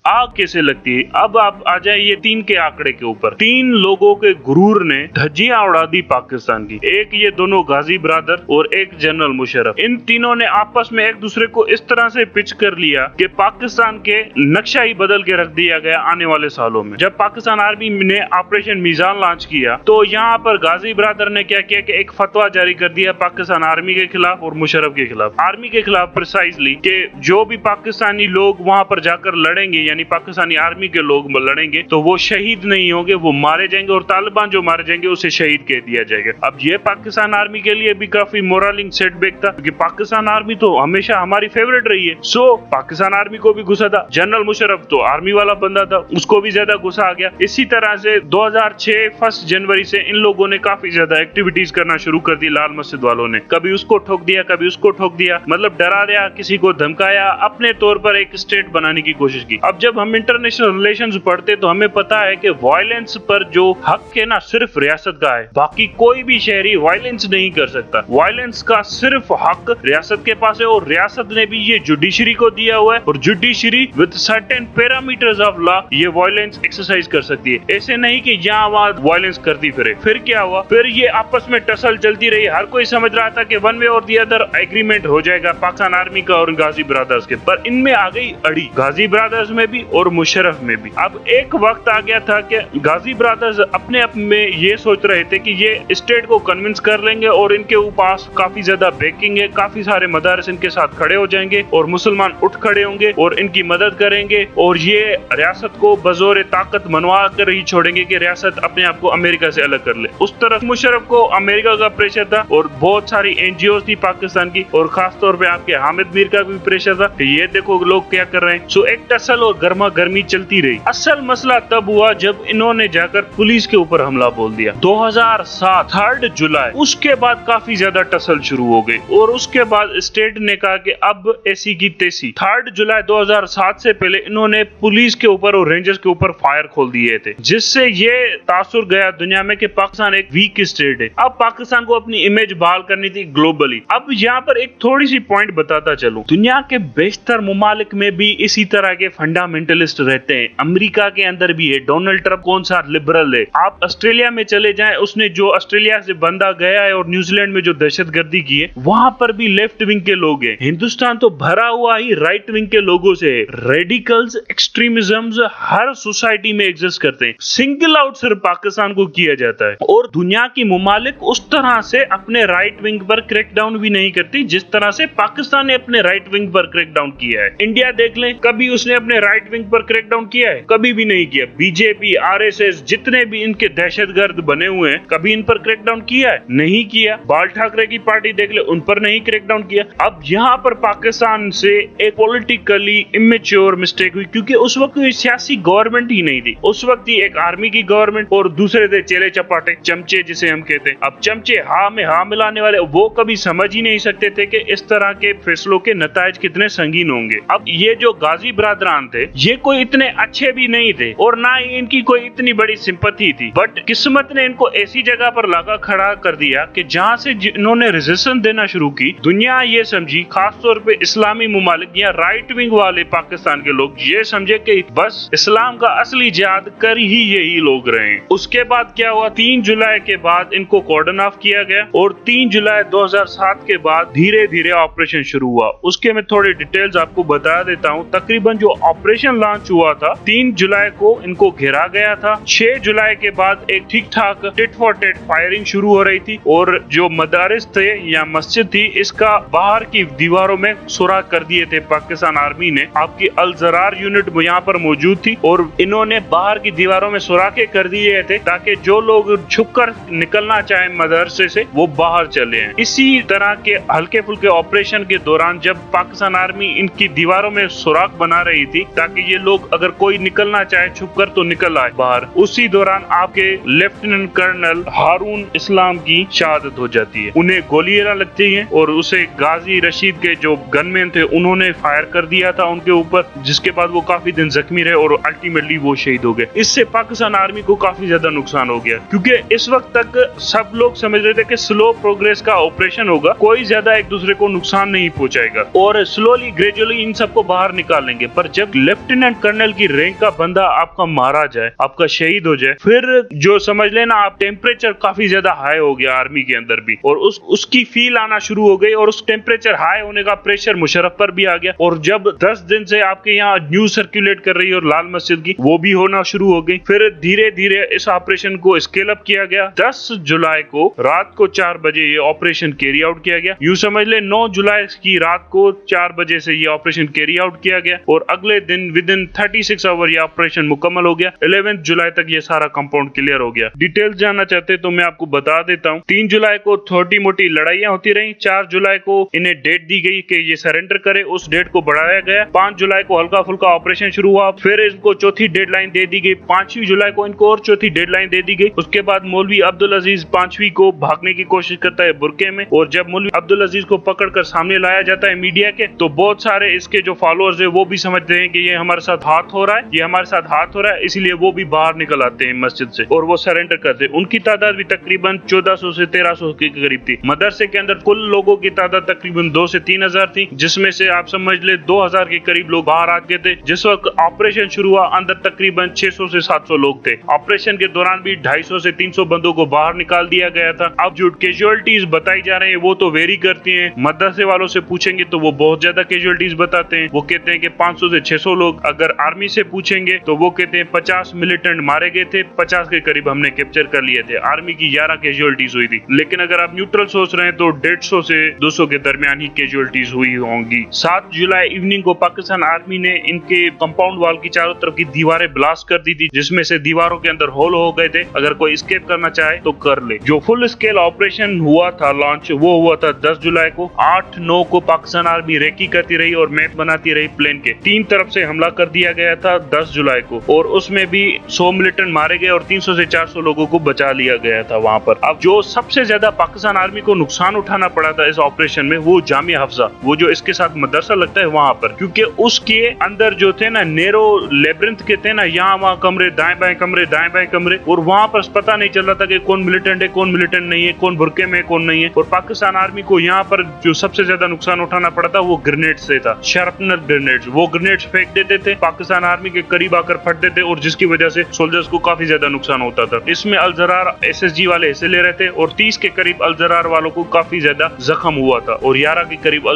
आग कैसे लगती है। अब आप आ जाए ये 3 के आंकड़े के ऊपर। 3 लोगों के गुरूर ने धज्जियां उड़ा दी पाकिस्तान की। एक ये दोनों गाजी ब्रदर और एक जनरल मुशर्रफ। इन तीनों ने आपस में एक दूसरे को इस तरह से पिच कर लिया कि पाकिस्तान के नक्शा ही बदल के रख दिया गया आने वाले सालों में। जब पाकिस्तान आर्मी ने ऑपरेशन मीजान लॉन्च किया तो यहाँ पर गाजी ब्रदर ने क्या किया कि एक फतवा जारी कर दिया पाकिस्तान आर्मी के खिलाफ और मुशर्रफ के खिलाफ। आर्मी के खिलाफ प्रिसाइजली कि जो भी पाकिस्तानी लोग वहां पर जाकर लड़ेंगे, यानी पाकिस्तानी आर्मी के लोग लड़ेंगे, तो वो शहीद नहीं होंगे, वो मारे जाएंगे, और तालिबान जो मारे जाएंगे उसे शहीद कह दिया जाएगा। अब ये पाकिस्तान आर्मी के लिए भी काफी मोरलिंग सेटबैक था, क्योंकि पाकिस्तान आर्मी तो हमेशा हमारी फेवरेट रही है। सो पाकिस्तान आर्मी को भी गुस्सा था। जनरल मुशर्रफ तो आर्मी वाला बंदा था, उसको भी ज्यादा गुस्सा आ गया। इसी तरह से 2006 1 जनवरी से इन लोगों ने काफी ज्यादा एक्टिविटीज करना शुरू कर दी। लाल मस्जिद वालों ने कभी उसको ठोक दिया, कभी उसको ठोक दिया, मतलब डरा दिया, किसी को धमकाया, अपने तौर पर एक स्टेट बनाने की कोशिश की। अब जब हम इंटरनेशनल रिलेशंस पढ़ते तो हमें पता है कि वायलेंस पर जो हक है ना, सिर्फ रियासत का है। बाकी कोई भी शहरी वायलेंस नहीं कर सकता। वायलेंस का सिर्फ हक रियासत के पास है, और रियासत ने भी ये जुडिशरी को दिया हुआ है, और judiciary with certain parameters of law ये वायलेंस एक्सरसाइज कर सकती है। ऐसे नहीं कि यहाँ वहाँ वायलेंस करती फिरे। फिर क्या हुआ, फिर ये आपस में टसल चलती रही। हर कोई समझ रहा था कि वन वे और दी अदर एग्रीमेंट हो जाएगा पाकिस्तान आर्मी का और गाजी ब्रदर्स के, पर इनमें आ गई अड़ी, गाजी ब्रदर्स में भी और मुशर्रफ में भी। अब एक वक्त आ गया था कि गाजी ब्रदर्स अपने आप में ये सोच रहे थे कि ये स्टेट को कन्विंस कर लेंगे और इनके पास काफी ज्यादा बैकिंग है, काफी सारे मदारस इनके साथ खड़े हो जाएंगे और मुसलमान उठ खड़े होंगे और इनकी मदद करेंगे, और ये रियासत को बजोर ताकत मनवा कर ही छोड़ेंगे कि रियासत अपने आप को अमेरिका से अलग कर ले। उस तरफ मुशर्रफ को अमेरिका का प्रेशर था और बहुत सारी एनजीओ थी पाकिस्तान की, और खास तौर पे आपके हामिद मीर का भी प्रेशर था कि ये देखो लोग क्या कर रहे हैं। सो एक टसल और गर्मा गर्मी चलती रही। असल मसला तब हुआ जब इन्होंने जाकर पुलिस के ऊपर हमला बोल दिया 2007 3 जुलाई। उसके बाद काफी ज्यादा टसल शुरू हो गई, और उसके बाद स्टेट ने कहा कि अब ऐसी की तैसी। 3 जुलाई 2007 से पहले इन्होंने पुलिस के ऊपर और रेंजर्स के ऊपर फायर खोल दिए थे, जिससे ये तासुर गया दुनिया में कि पाकिस्तान एक वीक स्टेट है। अब पाकिस्तान को अपनी इमेज बहाल करनी थी ग्लोबली। अब यहाँ पर एक थोड़ी सी पॉइंट बताता चलूं, दुनिया के बेशतर मुमालिक में भी इसी तरह के फंडामेंटलिस्ट रहते हैं। अमेरिका के अंदर भी है। डोनाल्ड ट्रंप कौन सा लिबरल है। आप ऑस्ट्रेलिया में चले जाएं, उसने जो ऑस्ट्रेलिया से बंदा गया है और न्यूजीलैंड में जो दहशतगर्दी की है, वहां पर भी लेफ्ट विंग के लोग हैं। हिंदुस्तान तो भरा हुआ ही राइट विंग के लोगों से है। रेडिकल्स, एक्सट्रीमिज्म हर सोसाइटी में एग्जिस्ट करते हैं। सिंगल आउट सिर्फ पाकिस्तान को किया जाता है, और दुनिया की मुमालिक उस तरह से अपने राइट विंग पर क्रैकडाउन भी नहीं करती जिस तरह से पाकिस्तान ने अपने राइट विंग पर क्रैकडाउन किया है। इंडिया देख लें, कभी उसने अपने राइट विंग पर क्रैकडाउन किया है? कभी भी नहीं किया। बीजेपी, आरएसएस, जितने भी इनके दहशतगर्द बने हुए हैं, कभी इन पर क्रैकडाउन किया है? नहीं किया। बाल ठाकरे की पार्टी देख ले, उन पर नहीं क्रैकडाउन किया। अब यहाँ पर पाकिस्तान से एक पॉलिटिकली इमेच्योर मिस्टेक हुई, क्योंकि उस वक्त कोई सियासी गवर्नमेंट ही नहीं थी। उस वक्त ही एक आर्मी की गवर्नमेंट और दूसरे थे चेले चपाटे, चमचे जिसे हम कहते हैं। अब चमचे हाँ में हाँ मिलाने वाले, वो कभी समझ ही नहीं सकते थे कि इस तरह के फैसलों के नतायज कितने संगीन होंगे। अब ये जो गाजी ब्रादरान थे, ये कोई इतने अच्छे भी नहीं थे और ना ही इनकी कोई इतनी बड़ी सिंपैथी थी, बट किस्मत ने इनको ऐसी जगह पर लगा खड़ा कर दिया कि जहाँ से इन्होंने रेजिस्टेंस देना शुरू की, दुनिया ये समझी, खासतौर पे इस्लामी मुमालिक या राइट विंग वाले पाकिस्तान के लोग ये समझे कि बस इस्लाम का असली जिहाद कर ही यही लोग रहे। उसके बाद क्या हुआ, 3 जुलाई के बाद इनको कॉर्डन ऑफ किया गया, और 3 जुलाई 2007 के बाद धीरे धीरे ऑपरेशन शुरू हुआ। उसके मैं थोड़ी डिटेल्स आपको बता देता हूँ। तकरीबन जो ऑपरेशन लॉन्च हुआ था, 3 जुलाई को इनको घेरा गया था। 6 जुलाई के बाद एक ठीक ठाक टिट फॉर टेट फायरिंग शुरू हो रही थी, और जो मदारिस थे या मस्जिद थी, इसका बाहर की दीवारों में सुराख कर दिए थे पाकिस्तान आर्मी ने। आपकी अल जरार यूनिट यहाँ पर मौजूद थी, और इन्होंने बाहर की दीवारों में सुराखे कर दिए थे ताकि जो लोग छुपकर निकलना चाहे मदरसे से वो बाहर चले हैं। इसी तरह के हल्के फुल्के ऑपरेशन के दौरान जब पाकिस्तान आर्मी इनकी दीवारों में सुराख बना रही थी ताकि ये लोग अगर कोई निकलना चाहे छुपकर तो निकल आए बाहर, उसी दौरान आपके लेफ्टिनेंट कर्नल हारून इस्लाम की शहादत हो जाती है। उन्हें गोलियां लगती हैं और उसे गाजी रशीद के जो गनमैन थे उन्होंने फायर कर दिया था उनके ऊपर, जिसके बाद वो काफी दिन जख्मी रहे और अल्टीमेटली वो शहीद हो गए। इससे पाकिस्तान आर्मी को काफी ज्यादा नुकसान हो गया, क्योंकि इस वक्त तक सब लोग समझ रहे थे कि स्लो प्रोग्रेस का ऑपरेशन होगा, कोई ज्यादा एक दूसरे को नुकसान नहीं पहुंचाएगा और स्लोली ग्रेजुअली इन सबको बाहर निकालेंगे। पर जब लेफ्ट लेफ्टिनेंट कर्नल की रैंक का बंदा आपका मारा जाए, आपका शहीद हो जाए, फिर जो समझ लेना आप टेम्परेचर काफी ज्यादा हाई हो गया आर्मी के अंदर भी, और उसकी फील आना शुरू हो गई, और उस टेम्परेचर हाई होने का प्रेशर मुशर्रफ पर भी आ गया। और जब 10 दिन से आपके यहाँ न्यूज सर्कुलेट कर रही है और लाल मस्जिद की, वो भी होना शुरू हो गई। फिर धीरे धीरे इस ऑपरेशन को स्केल अप किया गया। 10 जुलाई को रात को 4 बजे ये ऑपरेशन कैरी आउट किया गया। यूं समझ ले 9 जुलाई की रात को 4 बजे से ये ऑपरेशन कैरी आउट किया गया, और अगले दिन विद इन 36 आवर ये ऑपरेशन मुकम्मल हो गया। 11 जुलाई तक ये सारा कंपाउंड क्लियर हो गया। डिटेल जानना चाहते तो मैं आपको बता देता हूँ। 3 जुलाई को छोटी मोटी लड़ाइयां होती रही। 4 जुलाई को इन्हें डेट दी गई कि ये सरेंडर करे, उस डेट को बढ़ाया गया। 5 जुलाई को हल्का फुल्का ऑपरेशन शुरू हुआ, फिर इनको चौथी डेडलाइन दे दी गई। 5वीं जुलाई को इनको और चौथी डेडलाइन दे दी गई। उसके बाद मौलवी अब्दुल अजीज 5वीं को भागने की कोशिश करता है बुरके में, और जब मौलवी अब्दुल अजीज को पकड़कर सामने लाया जाता है मीडिया के, तो बहुत सारे इसके जो फॉलोअर्स है वो भी समझते हैं कि ये हमारे साथ हाथ हो रहा है, ये हमारे साथ हाथ हो रहा है, इसलिए वो भी बाहर निकल आते हैं मस्जिद से और वो सरेंडर करते हैं। उनकी तादाद भी तकरीबन 1400 से 1300 के करीब थी। मदरसे के अंदर कुल लोगों की तादाद तकरीबन 2 से 3 हजार थी, जिसमें से आप समझ ले 2000 के करीब लोग बाहर आ गए थे। जिस वक्त ऑपरेशन शुरू हुआ अंदर तकरीबन 600 से 700 लोग थे। ऑपरेशन के दौरान भी 250 से 300 बंदों को बाहर निकाल दिया गया था। अब जो कैजुअलिटीज बताई जा रहे हैं वो तो वेरी करती हैं। मदरसे वालों से पूछेंगे तो वो बहुत ज्यादा कैजुअलिटीज बताते हैं। वो कहते हैं कि 500 से 600 लोग। अगर आर्मी से पूछेंगे तो वो कहते हैं 50 मिलिटेंट मारे गए थे, 50 के करीब हमने कैप्चर कर लिए थे। आर्मी की 11 कैजुअलिटीज हुई थी। लेकिन अगर आप न्यूट्रल सोच रहे हैं तो 150 से 200 के दरमियान ही कैजुअलिटीज हुई होंगी। 7 जुलाई इवनिंग को पाकिस्तान आर्मी ने इनके कंपाउंड वॉल की चारों तरफ की दीवारें ब्लास्ट कर दी थी, जिसमें से दीवारों के अंदर होल हो गए थे। अगर कोई एस्केप करना चाहे तो कर ले। जो फुल स्केल ऑपरेशन हुआ था लॉन्च, वो हुआ था 10 जुलाई को। 8-9 को पाकिस्तान आर्मी रेकी करती रही और मैप बनाती रही प्लेन के। 3 तरफ से हमला कर दिया गया था 10 जुलाई को, और उसमें भी 100 मिलिटेंट मारे गए और 300 से 400 लोगों को बचा लिया गया था वहां पर। अब जो सबसे ज्यादा पाकिस्तान आर्मी को नुकसान उठाना पड़ा था इस ऑपरेशन में, वो जामिया हफ्जा, वो जो इसके साथ मदरसा लगता है वहां पर, क्योंकि उसके अंदर जो थे ना नेरो लेब्रिंथ के थे ना, यहाँ वहाँ कमरे, दाएं बाएं कमरे, दाएं बाएं कमरे, और वहां पर पता नहीं चल रहा था कि कौन मिलिटेंट है, कौन मिलिटेंट नहीं है, कौन बुरके में है, कौन नहीं है। और पाकिस्तान आर्मी को यहाँ पर जो सबसे ज्यादा नुकसान उठाना पड़ा था वो ग्रेनेड से था, शार्पनर ग्रेनेड्स। वो ग्रेनेड्स फेंक देते थे, पाकिस्तान आर्मी के करीब आकर फटते थे, और जिसकी वजह से सोल्जर्स को काफी ज्यादा नुकसान होता था। इसमें अल-जरार SSG वाले हिस्से ले रहे थे, और 30 के करीब अल-जरार वालों को काफी ज्यादा जख्म हुआ था, और 11 के करीब